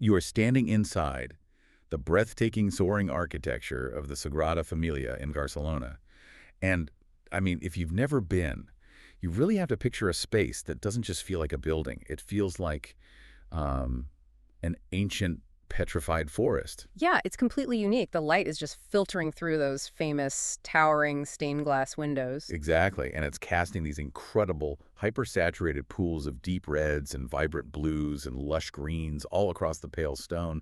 You are standing inside the breathtaking soaring architecture of the Sagrada Familia in Barcelona. And, I mean, if you've never been, you really have to picture a space that doesn't just feel like a building. It feels like um, an ancient petrified forest. Yeah, it's completely unique. The light is just filtering through those famous towering stained glass windows. Exactly, and it's casting these incredible, hyper-saturated pools of deep reds and vibrant blues and lush greens all across the pale stone.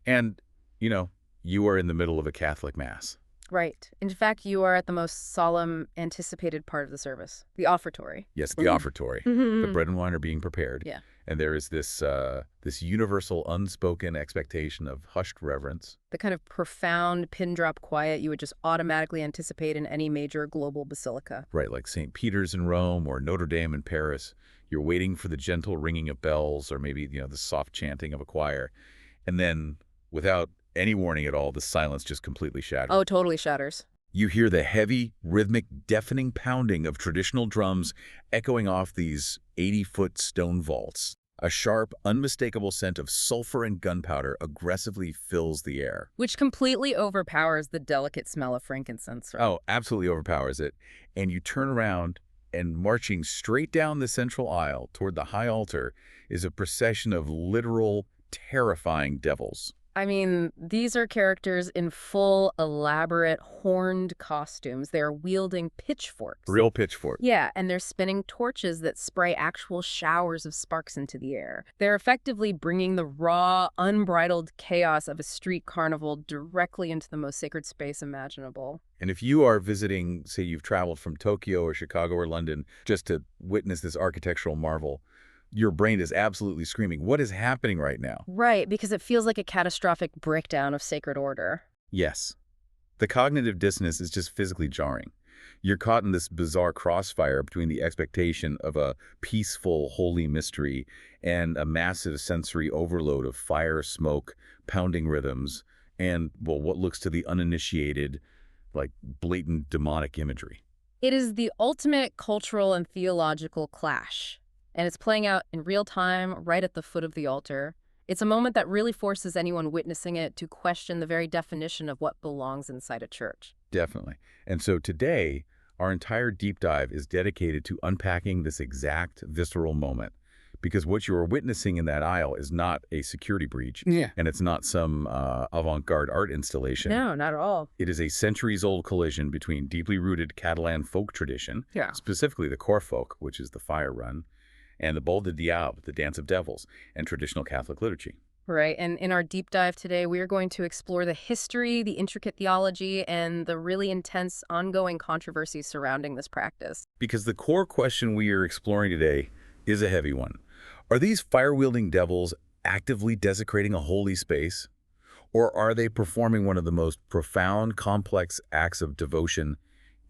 And, you know, you are in the middle of a Catholic Mass. Right. In fact, you are at the most solemn, anticipated part of the service, the offertory. Yes, the offertory. The bread and wine are being prepared. Yeah. And there is this universal unspoken expectation of hushed reverence. The kind of profound pin-drop quiet you would just automatically anticipate in any major global basilica. Right, like St. Peter's in Rome or Notre Dame in Paris. You're waiting for the gentle ringing of bells or maybe, the soft chanting of a choir. And then, without any warning at all, the silence just completely shatters. Oh, totally shatters. You hear the heavy, rhythmic, deafening pounding of traditional drums echoing off these 80-foot stone vaults. A sharp, unmistakable scent of sulfur and gunpowder aggressively fills the air. Which completely overpowers the delicate smell of frankincense. Right? Oh, absolutely overpowers it. And you turn around, and marching straight down the central aisle toward the high altar is a procession of literal, terrifying devils. I mean, these are characters in full, elaborate, horned costumes. They're wielding pitchforks. Real pitchfork. Yeah, and they're spinning torches that spray actual showers of sparks into the air. They're effectively bringing the raw, unbridled chaos of a street carnival directly into the most sacred space imaginable. And if you are visiting, say you've traveled from Tokyo or Chicago or London just to witness this architectural marvel, your brain is absolutely screaming, what is happening right now? Right, because it feels like a catastrophic breakdown of sacred order. Yes. The cognitive dissonance is just physically jarring. You're caught in this bizarre crossfire between the expectation of a peaceful, holy mystery and a massive sensory overload of fire, smoke, pounding rhythms, and, well, what looks to the uninitiated, like blatant demonic imagery. It is the ultimate cultural and theological clash. And it's playing out in real time, right at the foot of the altar. It's a moment that really forces anyone witnessing it to question the very definition of what belongs inside a church. Definitely. And so today, our entire deep dive is dedicated to unpacking this exact visceral moment. Because what you are witnessing in that aisle is not a security breach. Yeah. And it's not some avant-garde art installation. No, not at all. It is a centuries-old collision between deeply rooted Catalan folk tradition, specifically the Corfoc, which is the fire run, and the Bol de Diable, the Dance of Devils, and traditional Catholic liturgy. Right, and in our deep dive today, we are going to explore the history, the intricate theology, and the really intense ongoing controversies surrounding this practice. Because the core question we are exploring today is a heavy one. Are these fire-wielding devils actively desecrating a holy space? Or are they performing one of the most profound, complex acts of devotion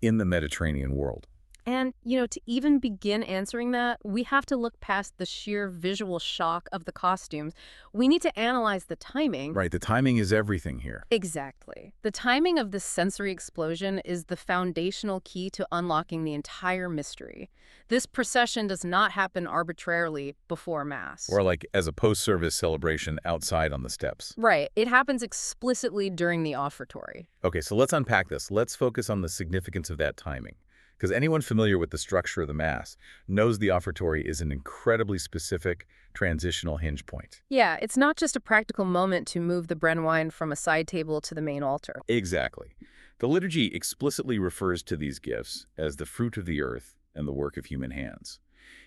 in the Mediterranean world? And, to even begin answering that, we have to look past the sheer visual shock of the costumes. We need to analyze the timing. Right, the timing is everything here. Exactly. The timing of this sensory explosion is the foundational key to unlocking the entire mystery. This procession does not happen arbitrarily before Mass. Or like as a post-service celebration outside on the steps. Right. It happens explicitly during the offertory. Okay, so let's unpack this. Let's focus on the significance of that timing. Because anyone familiar with the structure of the Mass knows the offertory is an incredibly specific transitional hinge point. Yeah, it's not just a practical moment to move the bread and wine from a side table to the main altar. Exactly. The liturgy explicitly refers to these gifts as the fruit of the earth and the work of human hands.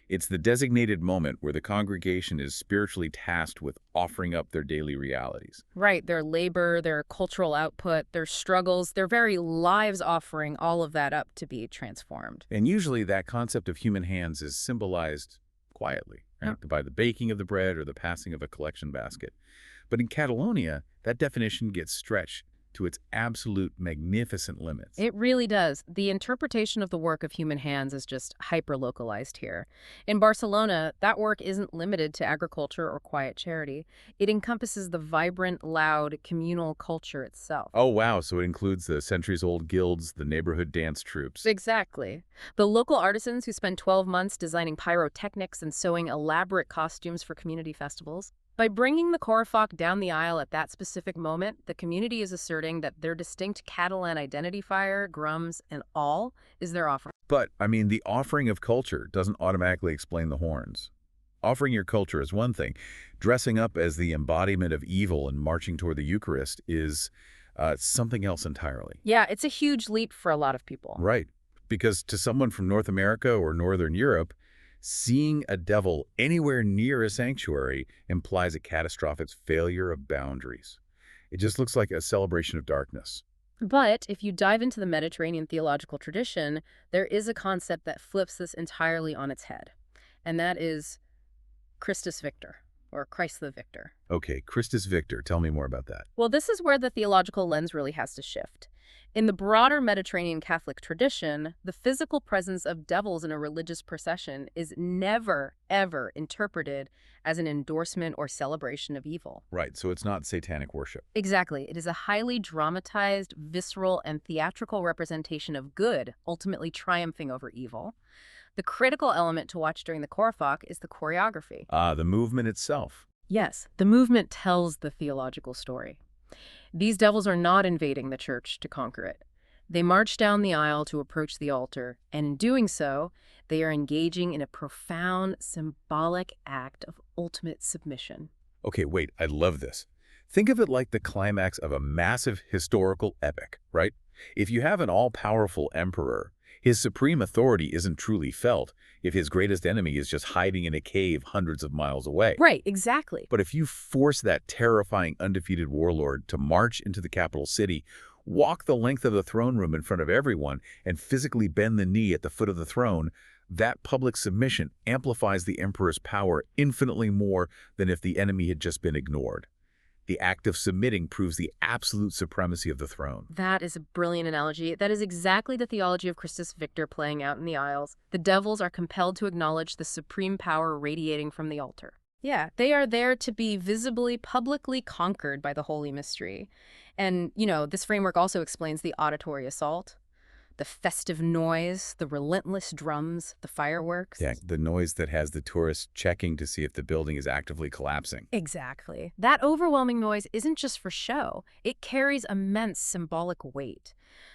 It's the designated moment where the congregation is spiritually tasked with offering up their daily realities. Right, their labor, their cultural output, their struggles, their very lives offering all of that up to be transformed. And usually that concept of human hands is symbolized quietly, right? By the baking of the bread or the passing of a collection basket. But in Catalonia, that definition gets stretched to its absolute magnificent limits. It really does. The interpretation of the work of human hands is just hyper-localized here. In Barcelona, that work isn't limited to agriculture or quiet charity. It encompasses the vibrant, loud, communal culture itself. Oh, wow. So it includes the centuries-old guilds, the neighborhood dance troupes. Exactly. The local artisans who spend 12 months designing pyrotechnics and sewing elaborate costumes for community festivals. By bringing the Corifog down the aisle at that specific moment, the community is asserting that their distinct Catalan identifier, grums, and all, is their offering. But, I mean, the offering of culture doesn't automatically explain the horns. Offering your culture is one thing. Dressing up as the embodiment of evil and marching toward the Eucharist is something else entirely. Yeah, it's a huge leap for a lot of people. Right. Because to someone from North America or Northern Europe, seeing a devil anywhere near a sanctuary implies a catastrophic failure of boundaries. It just looks like a celebration of darkness. But if you dive into the Mediterranean theological tradition, there is a concept that flips this entirely on its head. And that is Christus Victor, or Christ the Victor. Okay, Christus Victor, tell me more about that. Well, this is where the theological lens really has to shift. In the broader Mediterranean Catholic tradition, the physical presence of devils in a religious procession is never, ever interpreted as an endorsement or celebration of evil. Right, so it's not satanic worship. Exactly. It is a highly dramatized, visceral, and theatrical representation of good, ultimately triumphing over evil. The critical element to watch during the Corifog is the choreography. The movement itself. Yes, the movement tells the theological story. These devils are not invading the church to conquer it. They march down the aisle to approach the altar, and in doing so, they are engaging in a profound, symbolic act of ultimate submission. Okay, wait, I love this. Think of it like the climax of a massive historical epic, right? If you have an all-powerful emperor, his supreme authority isn't truly felt if his greatest enemy is just hiding in a cave hundreds of miles away. Right, exactly. But if you force that terrifying undefeated warlord to march into the capital city, walk the length of the throne room in front of everyone, and physically bend the knee at the foot of the throne, that public submission amplifies the emperor's power infinitely more than if the enemy had just been ignored. The act of submitting proves the absolute supremacy of the throne. That is a brilliant analogy. That is exactly the theology of Christus Victor playing out in the aisles. The devils are compelled to acknowledge the supreme power radiating from the altar. Yeah, they are there to be visibly, publicly conquered by the Holy Mystery. And, this framework also explains the auditory assault, the festive noise, the relentless drums, the fireworks. Yeah, the noise that has the tourists checking to see if the building is actively collapsing. Exactly. That overwhelming noise isn't just for show. It carries immense symbolic weight.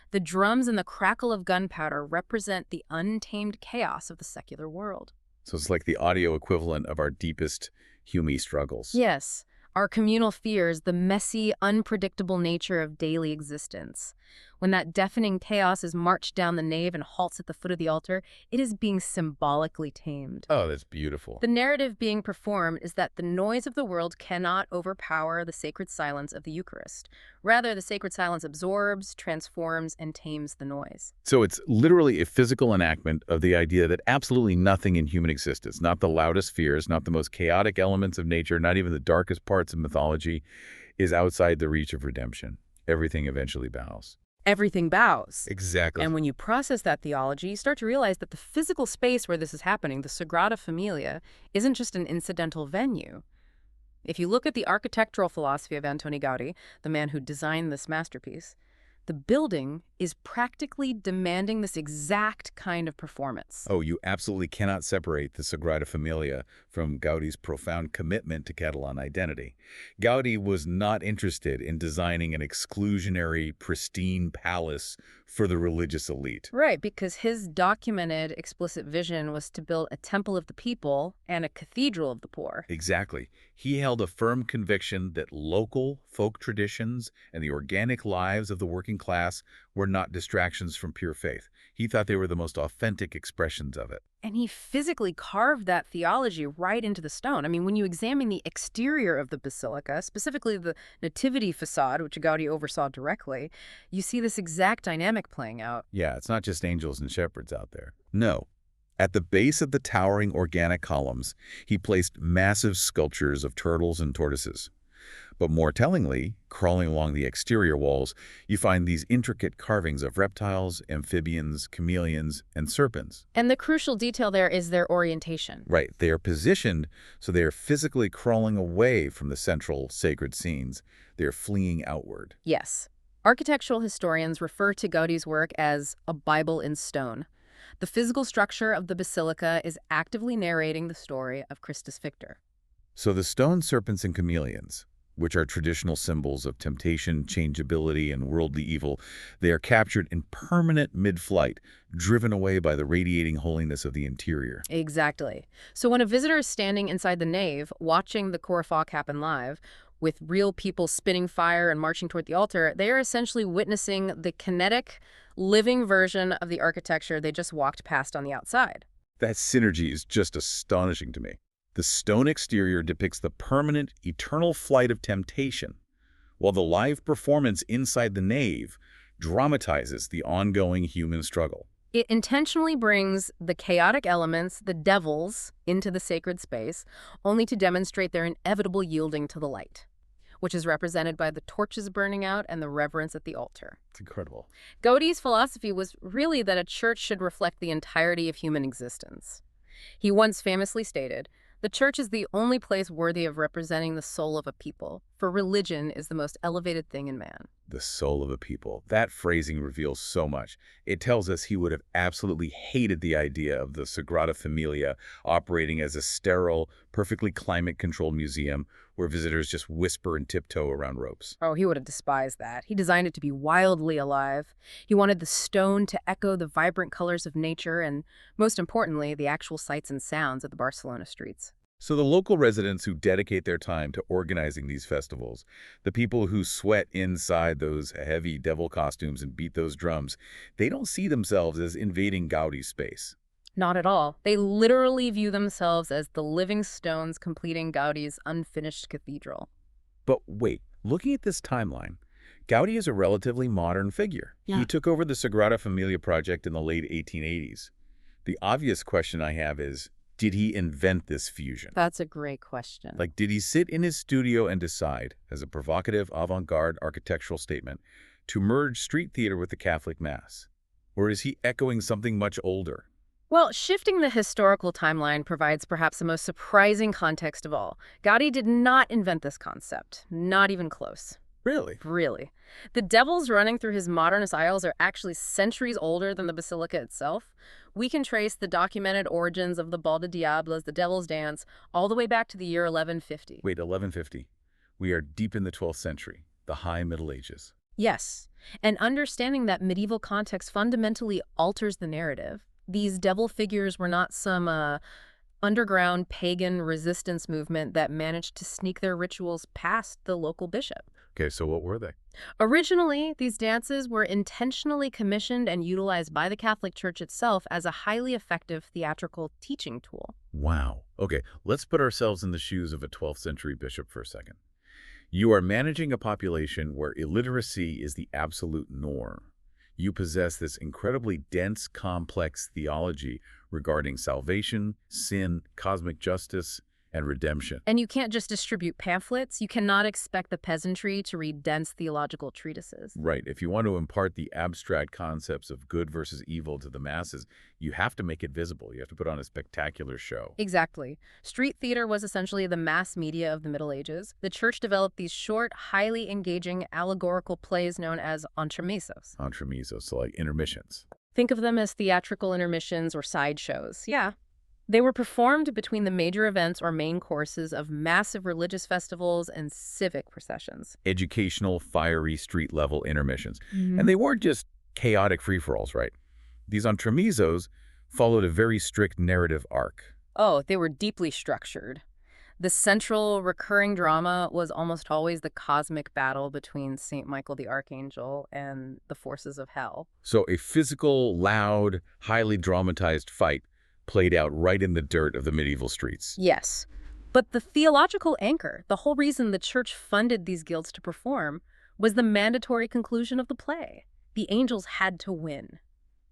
The drums and the crackle of gunpowder represent the untamed chaos of the secular world. So it's like the audio equivalent of our deepest human struggles. Yes, our communal fears, the messy, unpredictable nature of daily existence. When that deafening chaos is marched down the nave and halts at the foot of the altar, it is being symbolically tamed. Oh, that's beautiful. The narrative being performed is that the noise of the world cannot overpower the sacred silence of the Eucharist. Rather, the sacred silence absorbs, transforms, and tames the noise. So it's literally a physical enactment of the idea that absolutely nothing in human existence, not the loudest fears, not the most chaotic elements of nature, not even the darkest parts of mythology, is outside the reach of redemption. Everything eventually bows. Everything bows. Exactly. And when you process that theology, you start to realize that the physical space where this is happening, the Sagrada Familia, isn't just an incidental venue. If you look at the architectural philosophy of Antoni Gaudi, the man who designed this masterpiece, the building is practically demanding this exact kind of performance. Oh, you absolutely cannot separate the Sagrada Familia from Gaudi's profound commitment to Catalan identity. Gaudi was not interested in designing an exclusionary, pristine palace for the religious elite. Right, because his documented, explicit vision was to build a temple of the people and a cathedral of the poor. Exactly. He held a firm conviction that local folk traditions and the organic lives of the working class were not distractions from pure faith. He thought they were the most authentic expressions of it. And he physically carved that theology right into the stone. I mean, when you examine the exterior of the basilica, specifically the nativity facade, which Gaudi oversaw directly, you see this exact dynamic playing out. Yeah, it's not just angels and shepherds out there. No. At the base of the towering organic columns, he placed massive sculptures of turtles and tortoises. But more tellingly, crawling along the exterior walls, you find these intricate carvings of reptiles, amphibians, chameleons, and serpents. And the crucial detail there is their orientation. Right, they are positioned so they are physically crawling away from the central sacred scenes. They are fleeing outward. Yes. Architectural historians refer to Gaudi's work as a Bible in stone. The physical structure of the basilica is actively narrating the story of Christus Victor. So the stone serpents and chameleons, which are traditional symbols of temptation, changeability, and worldly evil, they are captured in permanent mid-flight, driven away by the radiating holiness of the interior. Exactly. So when a visitor is standing inside the nave, watching the Korafak happen live, with real people spitting fire and marching toward the altar, they are essentially witnessing the kinetic, living version of the architecture they just walked past on the outside. That synergy is just astonishing to me. The stone exterior depicts the permanent, eternal flight of temptation, while the live performance inside the nave dramatizes the ongoing human struggle. It intentionally brings the chaotic elements, the devils, into the sacred space, only to demonstrate their inevitable yielding to the light, which is represented by the torches burning out and the reverence at the altar. It's incredible. Gaudi's philosophy was really that a church should reflect the entirety of human existence. He once famously stated, "The church is the only place worthy of representing the soul of a people, for religion is the most elevated thing in man." The soul of a people. That phrasing reveals so much. It tells us he would have absolutely hated the idea of the Sagrada Familia operating as a sterile, perfectly climate-controlled museum where visitors just whisper and tiptoe around ropes. Oh, he would have despised that. He designed it to be wildly alive. He wanted the stone to echo the vibrant colors of nature and, most importantly, the actual sights and sounds of the Barcelona streets. So the local residents who dedicate their time to organizing these festivals, the people who sweat inside those heavy devil costumes and beat those drums, they don't see themselves as invading Gaudi's space. Not at all. They literally view themselves as the living stones completing Gaudi's unfinished cathedral. But wait, looking at this timeline, Gaudi is a relatively modern figure. Yeah. He took over the Sagrada Familia project in the late 1880s. The obvious question I have is, did he invent this fusion? That's a great question. Like, did he sit in his studio and decide, as a provocative avant-garde architectural statement, to merge street theater with the Catholic Mass? Or is he echoing something much older? Well, shifting the historical timeline provides perhaps the most surprising context of all. Gaudi did not invent this concept, not even close. Really? Really. The devils running through his modernist aisles are actually centuries older than the basilica itself. We can trace the documented origins of the Bal de Diables, the Devil's Dance, all the way back to the year 1150. Wait, 1150. We are deep in the 12th century, the High Middle Ages. Yes, and understanding that medieval context fundamentally alters the narrative. These devil figures were not some underground pagan resistance movement that managed to sneak their rituals past the local bishop. Okay, so what were they? Originally, these dances were intentionally commissioned and utilized by the Catholic Church itself as a highly effective theatrical teaching tool. Wow. Okay, let's put ourselves in the shoes of a 12th century bishop for a second. You are managing a population where illiteracy is the absolute norm. You possess this incredibly dense, complex theology regarding salvation, sin, cosmic justice, and redemption. And you can't just distribute pamphlets. You cannot expect the peasantry to read dense theological treatises. Right. If you want to impart the abstract concepts of good versus evil to the masses, you have to make it visible. You have to put on a spectacular show. Exactly. Street theater was essentially the mass media of the Middle Ages. The church developed these short, highly engaging allegorical plays known as entremesos. Entremesos, so like intermissions. Think of them as theatrical intermissions or sideshows. Yeah. They were performed between the major events or main courses of massive religious festivals and civic processions. Educational, fiery, street-level intermissions. And they weren't just chaotic free-for-alls, right? These entremesos followed a very strict narrative arc. Oh, they were deeply structured. The central recurring drama was almost always the cosmic battle between Saint Michael the Archangel and the forces of hell. So a physical, loud, highly dramatized fight played out right in the dirt of the medieval streets. Yes. But the theological anchor, the whole reason the church funded these guilds to perform, was the mandatory conclusion of the play. The angels had to win.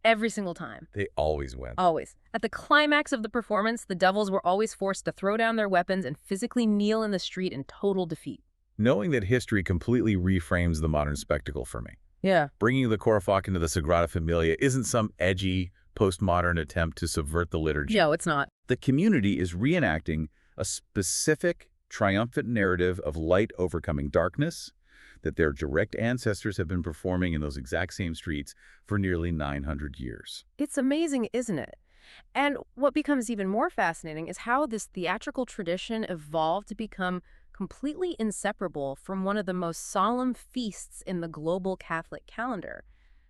Every single time. They always win. Always. At the climax of the performance, the devils were always forced to throw down their weapons and physically kneel in the street in total defeat. Knowing that history completely reframes the modern spectacle for me. Yeah. Bringing the Korafak into the Sagrada Familia isn't some edgy, postmodern attempt to subvert the liturgy. No, it's not. The community is reenacting a specific, triumphant narrative of light overcoming darkness that their direct ancestors have been performing in those exact same streets for nearly 900 years. It's amazing, isn't it? And what becomes even more fascinating is how this theatrical tradition evolved to become completely inseparable from one of the most solemn feasts in the global Catholic calendar,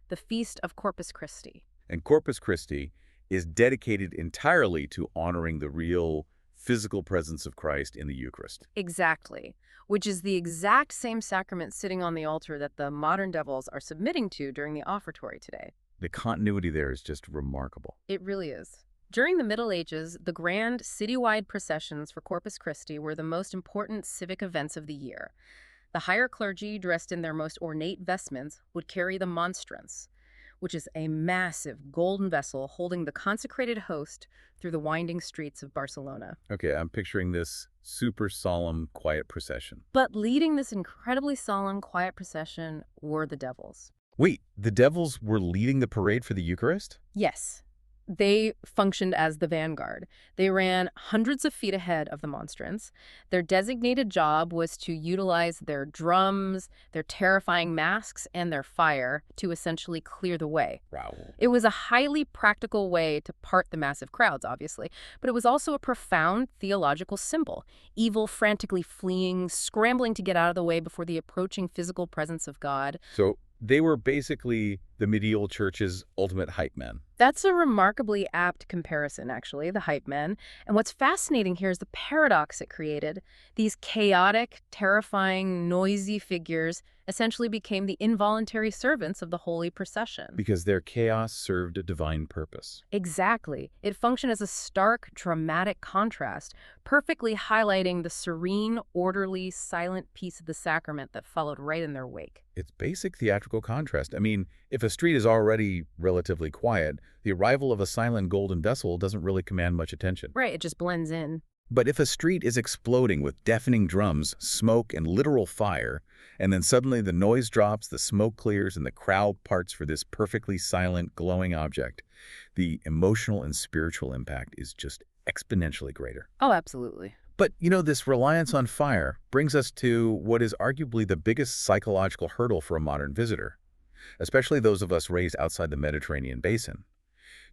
the Feast of Corpus Christi. And Corpus Christi is dedicated entirely to honoring the real physical presence of Christ in the Eucharist. Exactly, which is the exact same sacrament sitting on the altar that the modern devils are submitting to during the offertory today. The continuity there is just remarkable. It really is. During the Middle Ages, the grand citywide processions for Corpus Christi were the most important civic events of the year. The higher clergy, dressed in their most ornate vestments, would carry the monstrance, which is a massive golden vessel holding the consecrated host through the winding streets of Barcelona. Okay, I'm picturing this super solemn, quiet procession. But leading this incredibly solemn, quiet procession were the devils. Wait, the devils were leading the parade for the Eucharist? Yes, they functioned as the vanguard. They ran hundreds of feet ahead of the monstrance. Their designated job was to utilize their drums, their terrifying masks, and their fire to essentially clear the way. Wow. It was a highly practical way to part the massive crowds, obviously, but it was also a profound theological symbol. Evil frantically fleeing, scrambling to get out of the way before the approaching physical presence of God. So they were basically the medieval church's ultimate hype men. That's a remarkably apt comparison, actually, the hype men. And what's fascinating here is the paradox it created. These chaotic, terrifying, noisy figures essentially became the involuntary servants of the holy procession. Because their chaos served a divine purpose. Exactly. It functioned as a stark, dramatic contrast, perfectly highlighting the serene, orderly, silent piece of the sacrament that followed right in their wake. It's basic theatrical contrast. I mean, if a street is already relatively quiet, the arrival of a silent golden vessel doesn't really command much attention. Right, it just blends in. But if a street is exploding with deafening drums, smoke, and literal fire, and then suddenly the noise drops, the smoke clears, and the crowd parts for this perfectly silent, glowing object, the emotional and spiritual impact is just exponentially greater. Oh, absolutely. But, this reliance on fire brings us to what is arguably the biggest psychological hurdle for a modern visitor, especially those of us raised outside the Mediterranean basin.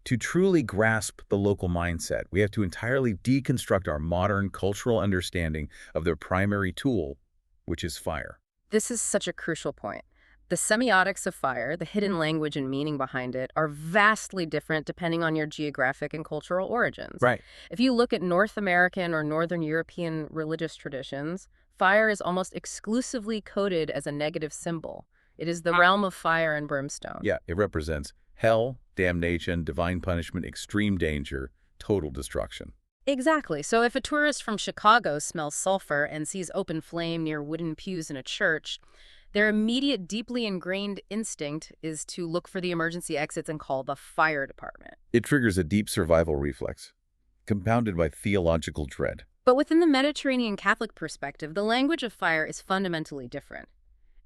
To truly grasp the local mindset, we have to entirely deconstruct our modern cultural understanding of their primary tool, which is fire. This is such a crucial point. The semiotics of fire, the hidden language and meaning behind it, are vastly different depending on your geographic and cultural origins. Right. If you look at North American or Northern European religious traditions, fire is almost exclusively coded as a negative symbol. It is the realm of fire and brimstone. Yeah, it represents hell, damnation, divine punishment, extreme danger, total destruction. Exactly. So if a tourist from Chicago smells sulfur and sees open flame near wooden pews in a church, their immediate, deeply ingrained instinct is to look for the emergency exits and call the fire department. It triggers a deep survival reflex, compounded by theological dread. But within the Mediterranean Catholic perspective, the language of fire is fundamentally different.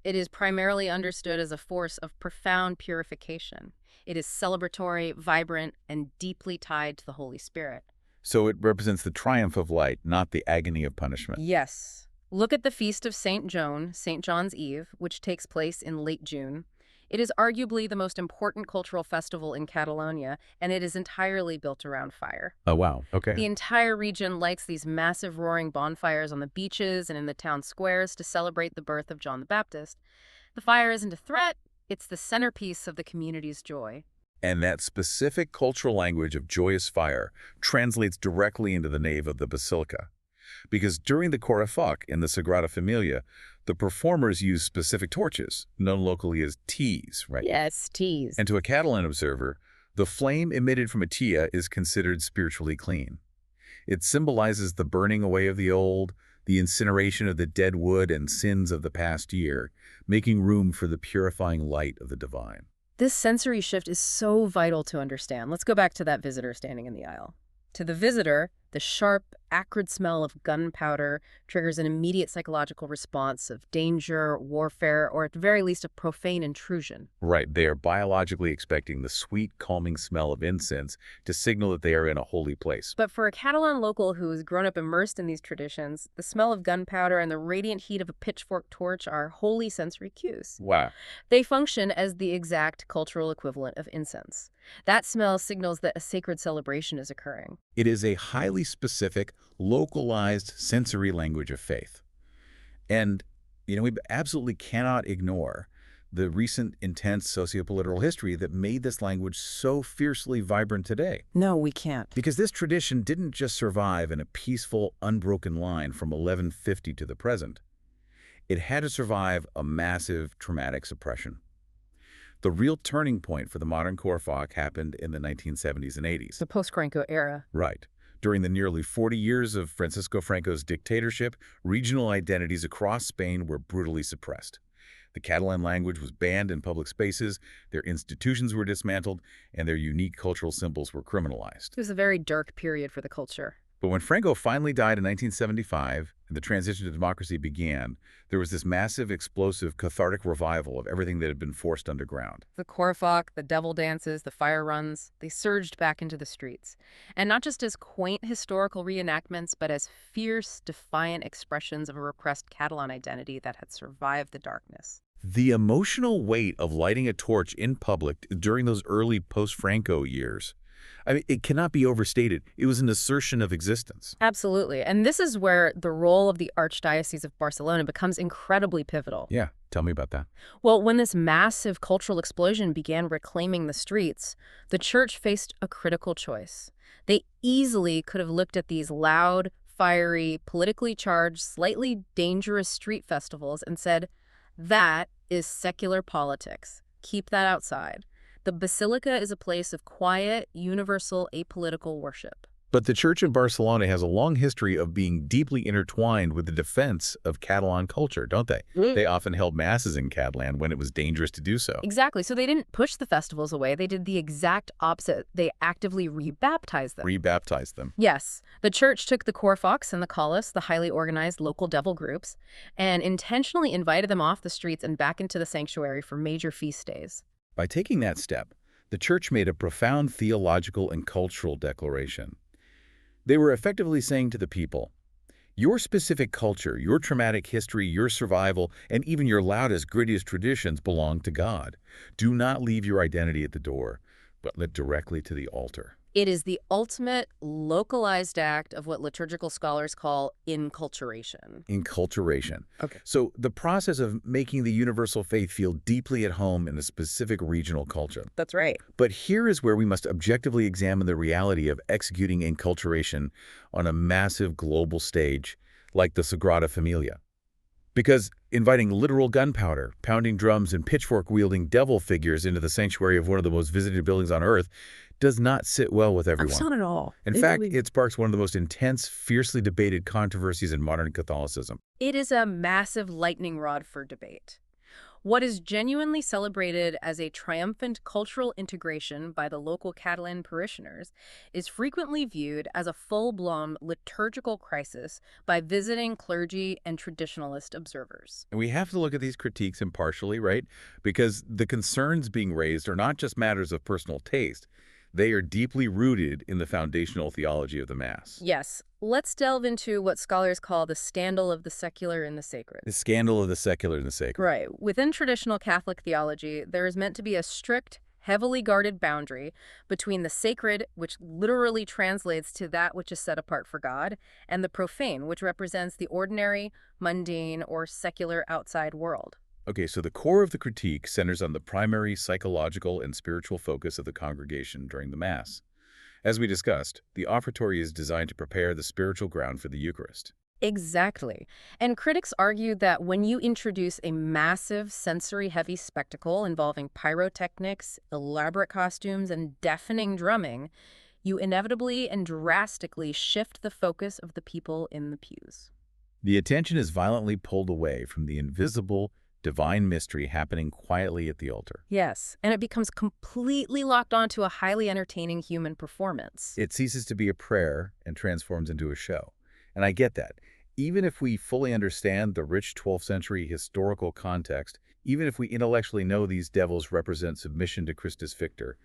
It is primarily understood as a force of profound purification. It is celebratory, vibrant, and deeply tied to the Holy Spirit. So it represents the triumph of light, not the agony of punishment. Yes. Look at the Feast of St. Joan, St. John's Eve, which takes place in late June. It is arguably the most important cultural festival in Catalonia, and it is entirely built around fire. Oh, wow. Okay. The entire region lights these massive roaring bonfires on the beaches and in the town squares to celebrate the birth of John the Baptist. The fire isn't a threat, it's the centerpiece of the community's joy. And that specific cultural language of joyous fire translates directly into the nave of the basilica. Because during the Corafoc in the Sagrada Familia, the performers use specific torches, known locally as teas, right? Yes, teas. And to a Catalan observer, the flame emitted from a tia is considered spiritually clean. It symbolizes the burning away of the old, the incineration of the dead wood and sins of the past year, making room for the purifying light of the divine. This sensory shift is so vital to understand. Let's go back to that visitor standing in the aisle. To the visitor, The sharp, acrid smell of gunpowder triggers an immediate psychological response of danger, warfare, or at the very least a profane intrusion. Right, they are biologically expecting the sweet, calming smell of incense to signal that they are in a holy place. But for a Catalan local who's grown up immersed in these traditions, the smell of gunpowder and the radiant heat of a pitchfork torch are holy sensory cues. Wow. They function as the exact cultural equivalent of incense. That smell signals that a sacred celebration is occurring. It is a highly specific, localized sensory language of faith. And, we absolutely cannot ignore the recent intense sociopolitical history that made this language so fiercely vibrant today. No, we can't. Because this tradition didn't just survive in a peaceful, unbroken line from 1150 to the present. It had to survive a massive traumatic suppression. The real turning point for the modern Korfak happened in the 1970s and 80s. The post-Franco era. Right. During the nearly 40 years of Francisco Franco's dictatorship, regional identities across Spain were brutally suppressed. The Catalan language was banned in public spaces, their institutions were dismantled, and their unique cultural symbols were criminalized. It was a very dark period for the culture. But when Franco finally died in 1975 and the transition to democracy began, there was this massive, explosive, cathartic revival of everything that had been forced underground. The Korfak, the devil dances, the fire runs, they surged back into the streets. And not just as quaint historical reenactments, but as fierce, defiant expressions of a repressed Catalan identity that had survived the darkness. The emotional weight of lighting a torch in public during those early post-Franco years, it cannot be overstated. It was an assertion of existence. Absolutely. And this is where the role of the Archdiocese of Barcelona becomes incredibly pivotal. Yeah, tell me about that. Well, when this massive cultural explosion began reclaiming the streets, the church faced a critical choice. They easily could have looked at these loud, fiery, politically charged, slightly dangerous street festivals and said, that is secular politics. Keep that outside. The basilica is a place of quiet, universal, apolitical worship. But the church in Barcelona has a long history of being deeply intertwined with the defense of Catalan culture, don't they? They often held masses in Catalan when it was dangerous to do so. Exactly. So they didn't push the festivals away. They did the exact opposite. They actively rebaptized them. Rebaptized them. Yes. The church took the Korfaks and the Callas, the highly organized local devil groups, and intentionally invited them off the streets and back into the sanctuary for major feast days. By taking that step, the church made a profound theological and cultural declaration. They were effectively saying to the people, your specific culture, your traumatic history, your survival, and even your loudest, grittiest traditions belong to God. Do not leave your identity at the door, but let directly to the altar. It is the ultimate localized act of what liturgical scholars call inculturation. Inculturation. Okay. So the process of making the universal faith feel deeply at home in a specific regional culture. That's right. But here is where we must objectively examine the reality of executing inculturation on a massive global stage like the Sagrada Familia. Because inviting literal gunpowder, pounding drums, and pitchfork-wielding devil figures into the sanctuary of one of the most visited buildings on Earth does not sit well with everyone. Not at all. In fact, it sparks one of the most intense, fiercely debated controversies in modern Catholicism. It is a massive lightning rod for debate. What is genuinely celebrated as a triumphant cultural integration by the local Catalan parishioners is frequently viewed as a full-blown liturgical crisis by visiting clergy and traditionalist observers. And we have to look at these critiques impartially, right? Because the concerns being raised are not just matters of personal taste. They are deeply rooted in the foundational theology of the Mass. Yes. Let's delve into what scholars call the scandal of the secular and the sacred. The scandal of the secular and the sacred. Right. Within traditional Catholic theology, there is meant to be a strict, heavily guarded boundary between the sacred, which literally translates to that which is set apart for God, and the profane, which represents the ordinary, mundane, or secular outside world. Okay, so the core of the critique centers on the primary psychological and spiritual focus of the congregation during the Mass. As we discussed, the offertory is designed to prepare the spiritual ground for the Eucharist. Exactly. And critics argue that when you introduce a massive sensory-heavy spectacle involving pyrotechnics, elaborate costumes, and deafening drumming, you inevitably and drastically shift the focus of the people in the pews. The attention is violently pulled away from the invisible, divine mystery happening quietly at the altar. Yes, and it becomes completely locked onto a highly entertaining human performance. It ceases to be a prayer and transforms into a show. And I get that. Even if we fully understand the rich 12th century historical context, even if we intellectually know these devils represent submission to Christus Victor,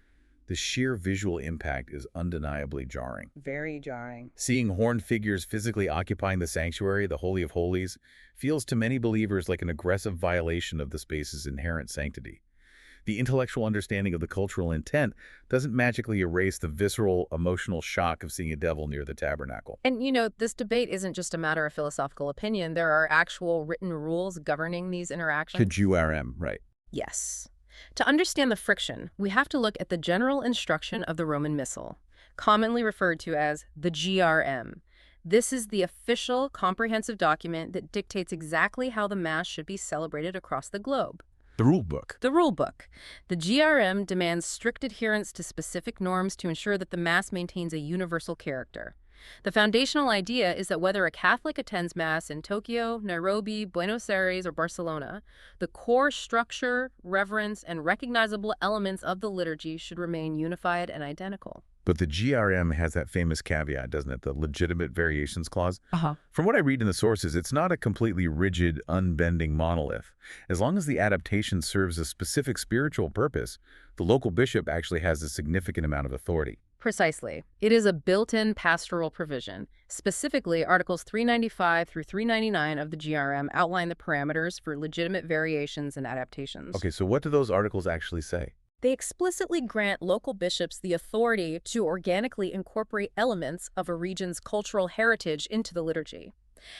the sheer visual impact is undeniably jarring. Very jarring. Seeing horned figures physically occupying the sanctuary, the Holy of Holies, feels to many believers like an aggressive violation of the space's inherent sanctity. The intellectual understanding of the cultural intent doesn't magically erase the visceral, emotional shock of seeing a devil near the tabernacle. And, you know, this debate isn't just a matter of philosophical opinion. There are actual written rules governing these interactions. To GRM, right. Yes. To understand the friction, we have to look at the general instruction of the Roman Missal, commonly referred to as the GRM. This is the official, comprehensive document that dictates exactly how the Mass should be celebrated across the globe. The rule book. The rule book. The GRM demands strict adherence to specific norms to ensure that the Mass maintains a universal character. The foundational idea is that whether a Catholic attends Mass in Tokyo, Nairobi, Buenos Aires, or Barcelona, the core structure, reverence, and recognizable elements of the liturgy should remain unified and identical. But the GRM has that famous caveat, doesn't it? The legitimate variations clause. Uh-huh. From what I read in the sources, it's not a completely rigid, unbending monolith. As long as the adaptation serves a specific spiritual purpose, the local bishop actually has a significant amount of authority. Precisely. It is a built-in pastoral provision. Specifically, Articles 395 through 399 of the GRM outline the parameters for legitimate variations and adaptations. Okay, so what do those articles actually say? They explicitly grant local bishops the authority to organically incorporate elements of a region's cultural heritage into the liturgy.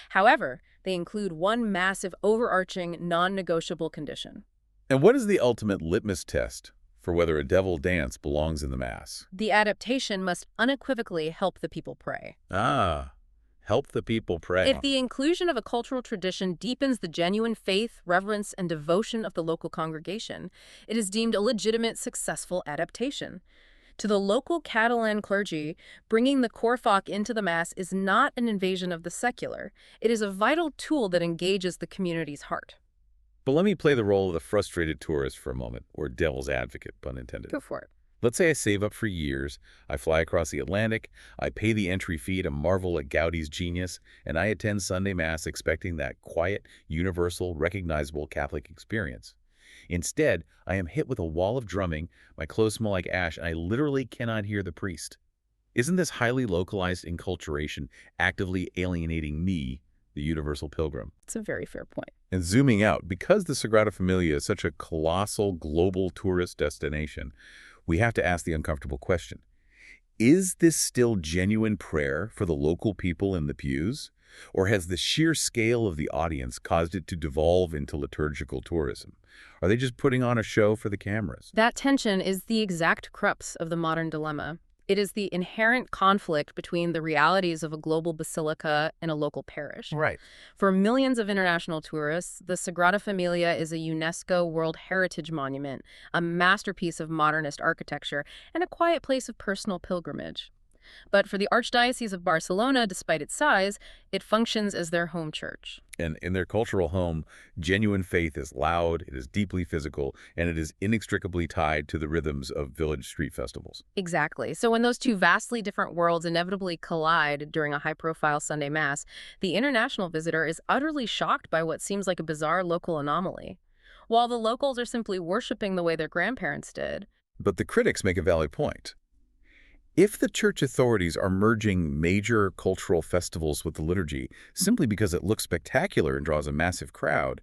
However, they include one massive overarching non-negotiable condition. And what is the ultimate litmus test for whether a devil dance belongs in the Mass? The adaptation must unequivocally help the people pray. Ah, help the people pray. If the inclusion of a cultural tradition deepens the genuine faith, reverence, and devotion of the local congregation, it is deemed a legitimate, successful adaptation. To the local Catalan clergy, bringing the Corfoc into the Mass is not an invasion of the secular. It is a vital tool that engages the community's heart. But let me play the role of the frustrated tourist for a moment, or devil's advocate, pun intended. Go for it. Let's say I save up for years, I fly across the Atlantic, I pay the entry fee to marvel at Gaudi's genius, and I attend Sunday Mass expecting that quiet, universal, recognizable Catholic experience. Instead, I am hit with a wall of drumming, my clothes smell like ash, and I literally cannot hear the priest. Isn't this highly localized enculturation actively alienating me, the universal pilgrim? It's a very fair point. And zooming out, because the Sagrada Familia is such a colossal global tourist destination, we have to ask the uncomfortable question. Is this still genuine prayer for the local people in the pews? Or has the sheer scale of the audience caused it to devolve into liturgical tourism? Are they just putting on a show for the cameras? That tension is the exact crux of the modern dilemma. It is the inherent conflict between the realities of a global basilica and a local parish. Right. For millions of international tourists, the Sagrada Familia is a UNESCO World Heritage Monument, a masterpiece of modernist architecture, and a quiet place of personal pilgrimage. But for the Archdiocese of Barcelona, despite its size, it functions as their home church. And in their cultural home, genuine faith is loud, it is deeply physical, and it is inextricably tied to the rhythms of village street festivals. Exactly. So when those two vastly different worlds inevitably collide during a high-profile Sunday Mass, the international visitor is utterly shocked by what seems like a bizarre local anomaly, while the locals are simply worshiping the way their grandparents did. But the critics make a valid point. If the church authorities are merging major cultural festivals with the liturgy simply because it looks spectacular and draws a massive crowd,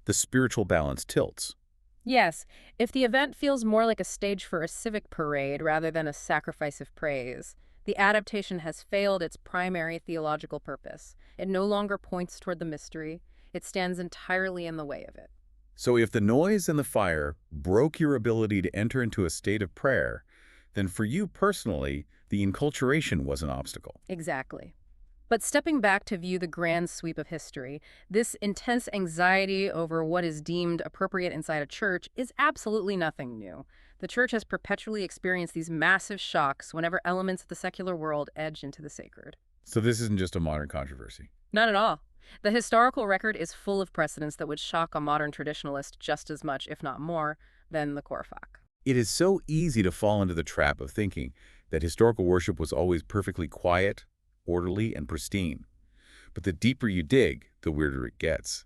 the spiritual balance tilts. Yes, if the event feels more like a stage for a civic parade rather than a sacrifice of praise, the adaptation has failed its primary theological purpose. It no longer points toward the mystery. It stands entirely in the way of it. So if the noise and the fire broke your ability to enter into a state of prayer, then for you personally, the enculturation was an obstacle. Exactly. But stepping back to view the grand sweep of history, this intense anxiety over what is deemed appropriate inside a church is absolutely nothing new. The church has perpetually experienced these massive shocks whenever elements of the secular world edge into the sacred. So this isn't just a modern controversy. Not at all. The historical record is full of precedents that would shock a modern traditionalist just as much, if not more, than the Korfak. It is so easy to fall into the trap of thinking that historical worship was always perfectly quiet, orderly, and pristine. But the deeper you dig, the weirder it gets.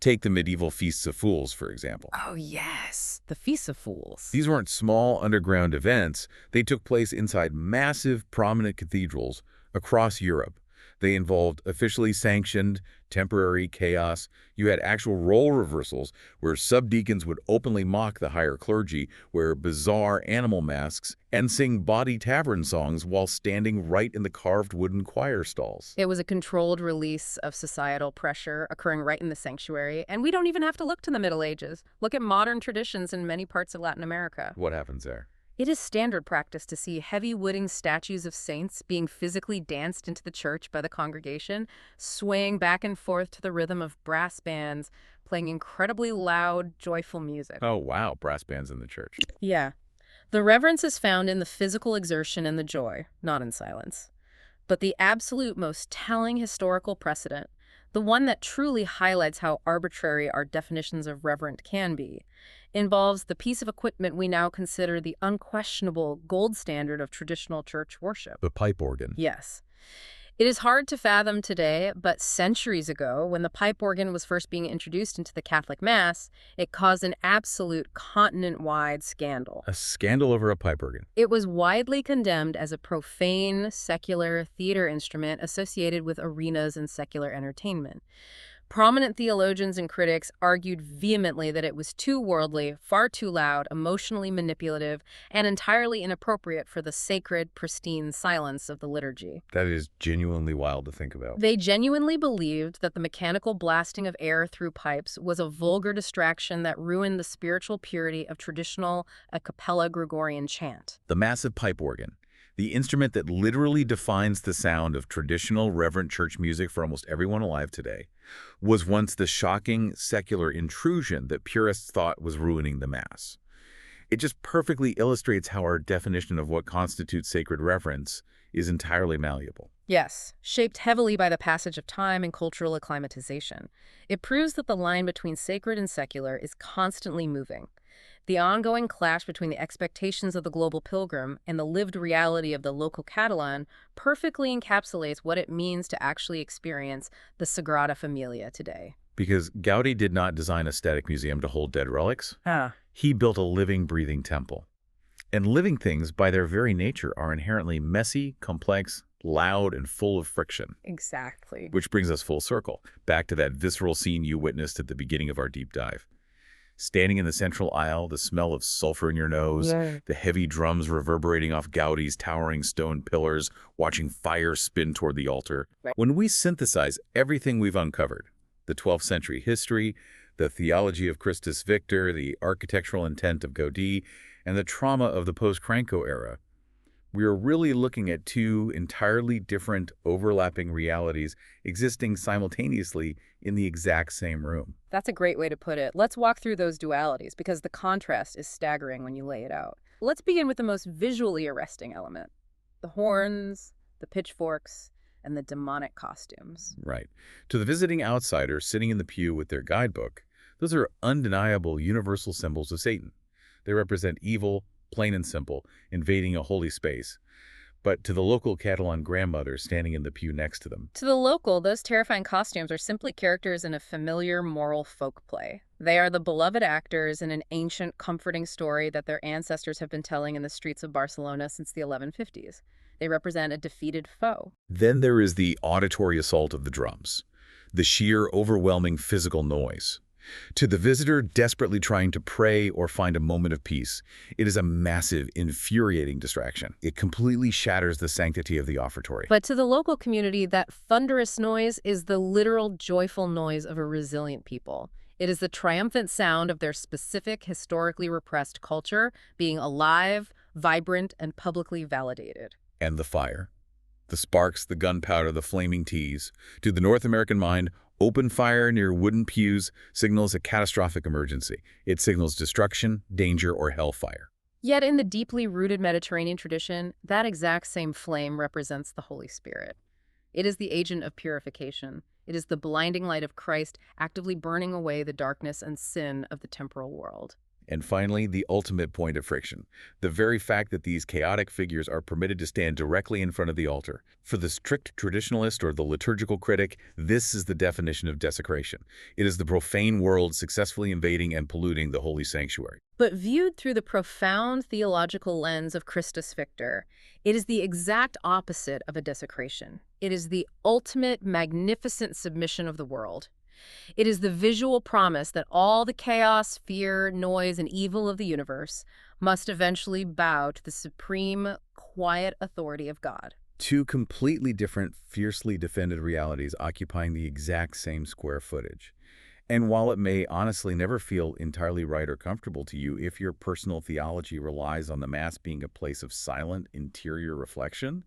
Take the medieval Feasts of Fools, for example. Oh, yes. The Feast of Fools. These weren't small underground events. They took place inside massive, prominent cathedrals across Europe. They involved officially sanctioned, temporary chaos. You had actual role reversals where subdeacons would openly mock the higher clergy, wear bizarre animal masks, and sing bawdy tavern songs while standing right in the carved wooden choir stalls. It was a controlled release of societal pressure occurring right in the sanctuary, and we don't even have to look to the Middle Ages. Look at modern traditions in many parts of Latin America. What happens there? It is standard practice to see heavy wooden statues of saints being physically danced into the church by the congregation, swaying back and forth to the rhythm of brass bands, playing incredibly loud, joyful music. Oh, wow, brass bands in the church. Yeah. The reverence is found in the physical exertion and the joy, not in silence. But the absolute most telling historical precedent, the one that truly highlights how arbitrary our definitions of reverent can be, involves the piece of equipment we now consider the unquestionable gold standard of traditional church worship. The pipe organ. Yes. It is hard to fathom today, but centuries ago, when the pipe organ was first being introduced into the Catholic Mass, it caused an absolute continent-wide scandal. A scandal over a pipe organ. It was widely condemned as a profane, secular theater instrument associated with arenas and secular entertainment. Prominent theologians and critics argued vehemently that it was too worldly, far too loud, emotionally manipulative, and entirely inappropriate for the sacred, pristine silence of the liturgy. That is genuinely wild to think about. They genuinely believed that the mechanical blasting of air through pipes was a vulgar distraction that ruined the spiritual purity of traditional a cappella Gregorian chant. The massive pipe organ, the instrument that literally defines the sound of traditional reverent church music for almost everyone alive today, was once the shocking secular intrusion that purists thought was ruining the Mass. It just perfectly illustrates how our definition of what constitutes sacred reverence is entirely malleable. Yes, shaped heavily by the passage of time and cultural acclimatization. It proves that the line between sacred and secular is constantly moving. The ongoing clash between the expectations of the global pilgrim and the lived reality of the local Catalan perfectly encapsulates what it means to actually experience the Sagrada Familia today. Because Gaudi did not design a static museum to hold dead relics. He built a living, breathing temple. And living things, by their very nature, are inherently messy, complex, loud, and full of friction. Exactly. Which brings us full circle, back to that visceral scene you witnessed at the beginning of our deep dive. Standing in the central aisle, the smell of sulfur in your nose, the heavy drums reverberating off Gaudi's towering stone pillars, watching fire spin toward the altar. When we synthesize everything we've uncovered, the 12th century history, the theology of Christus Victor, the architectural intent of Gaudi, and the trauma of the post-Franco era, we are really looking at two entirely different, overlapping realities existing simultaneously in the exact same room. That's a great way to put it. Let's walk through those dualities because the contrast is staggering when you lay it out. Let's begin with the most visually arresting element: the horns, the pitchforks, and the demonic costumes. Right. To the visiting outsider sitting in the pew with their guidebook, those are undeniable universal symbols of Satan. They represent evil, plain and simple, invading a holy space. But to the local Catalan grandmother standing in the pew next to them. To the local, those terrifying costumes are simply characters in a familiar moral folk play. They are the beloved actors in an ancient, comforting story that their ancestors have been telling in the streets of Barcelona since the 1150s. They represent a defeated foe. Then there is the auditory assault of the drums, the sheer, overwhelming physical noise. To the visitor desperately trying to pray or find a moment of peace, it is a massive, infuriating distraction. It completely shatters the sanctity of the offertory. But to the local community, that thunderous noise is the literal, joyful noise of a resilient people. It is the triumphant sound of their specific, historically repressed culture being alive, vibrant, and publicly validated. And the fire. The sparks, the gunpowder, the flaming teas. To the North American mind, open fire near wooden pews signals a catastrophic emergency. It signals destruction, danger, or hellfire. Yet in the deeply rooted Mediterranean tradition, that exact same flame represents the Holy Spirit. It is the agent of purification. It is the blinding light of Christ actively burning away the darkness and sin of the temporal world. And finally, the ultimate point of friction, the very fact that these chaotic figures are permitted to stand directly in front of the altar. For the strict traditionalist or the liturgical critic, this is the definition of desecration. It is the profane world successfully invading and polluting the holy sanctuary. But viewed through the profound theological lens of Christus Victor, it is the exact opposite of a desecration. It is the ultimate, magnificent submission of the world. It is the visual promise that all the chaos, fear, noise, and evil of the universe must eventually bow to the supreme, quiet authority of God. Two completely different, fiercely defended realities occupying the exact same square footage. And while it may honestly never feel entirely right or comfortable to you if your personal theology relies on the Mass being a place of silent, interior reflection,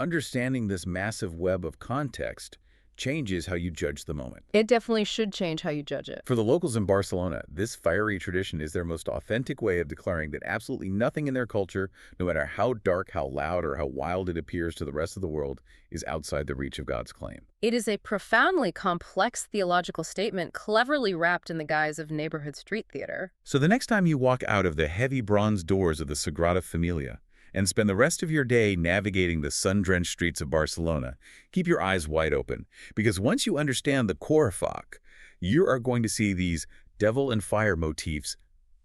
understanding this massive web of context changes how you judge the moment. It definitely should change how you judge it. For the locals in Barcelona, this fiery tradition is their most authentic way of declaring that absolutely nothing in their culture, no matter how dark, how loud, or how wild it appears to the rest of the world, is outside the reach of God's claim. It is a profoundly complex theological statement cleverly wrapped in the guise of neighborhood street theater. So the next time you walk out of the heavy bronze doors of the Sagrada Familia and spend the rest of your day navigating the sun-drenched streets of Barcelona, keep your eyes wide open, because once you understand the Corfoc, you are going to see these devil and fire motifs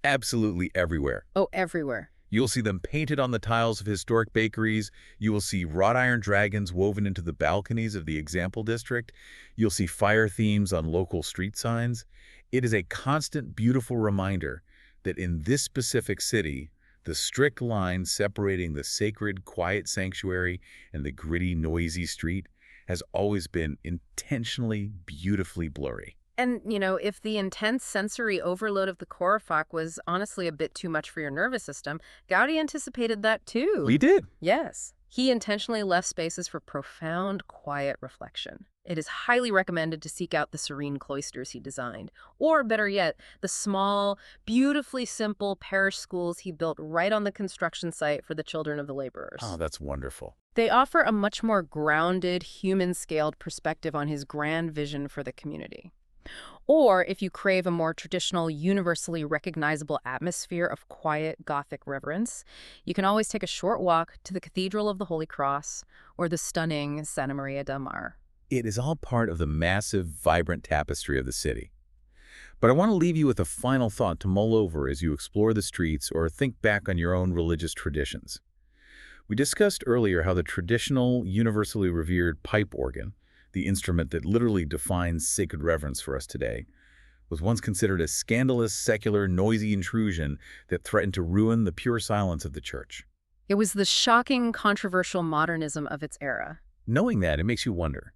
absolutely everywhere. Oh, everywhere. You'll see them painted on the tiles of historic bakeries. You will see wrought iron dragons woven into the balconies of the Example District. You'll see fire themes on local street signs. It is a constant, beautiful reminder that in this specific city, the strict line separating the sacred, quiet sanctuary and the gritty, noisy street has always been intentionally, beautifully blurry. And, if the intense sensory overload of the Corfoc was honestly a bit too much for your nervous system, Gaudi anticipated that too. We did. Yes. He intentionally left spaces for profound, quiet reflection. It is highly recommended to seek out the serene cloisters he designed, or better yet, the small, beautifully simple parish schools he built right on the construction site for the children of the laborers. Oh, that's wonderful. They offer a much more grounded, human-scaled perspective on his grand vision for the community. Or if you crave a more traditional, universally recognizable atmosphere of quiet Gothic reverence, you can always take a short walk to the Cathedral of the Holy Cross or the stunning Santa Maria del Mar. It is all part of the massive, vibrant tapestry of the city. But I want to leave you with a final thought to mull over as you explore the streets or think back on your own religious traditions. We discussed earlier how the traditional, universally revered pipe organ, the instrument that literally defines sacred reverence for us today, was once considered a scandalous, secular, noisy intrusion that threatened to ruin the pure silence of the church. It was the shocking, controversial modernism of its era. Knowing that, it makes you wonder.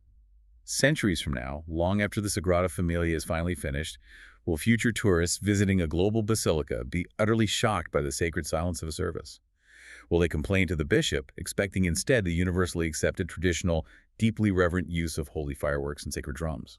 Centuries from now, long after the Sagrada Familia is finally finished, will future tourists visiting a global basilica be utterly shocked by the sacred silence of a service? Will they complain to the bishop, expecting instead the universally accepted traditional, deeply reverent use of holy fireworks and sacred drums?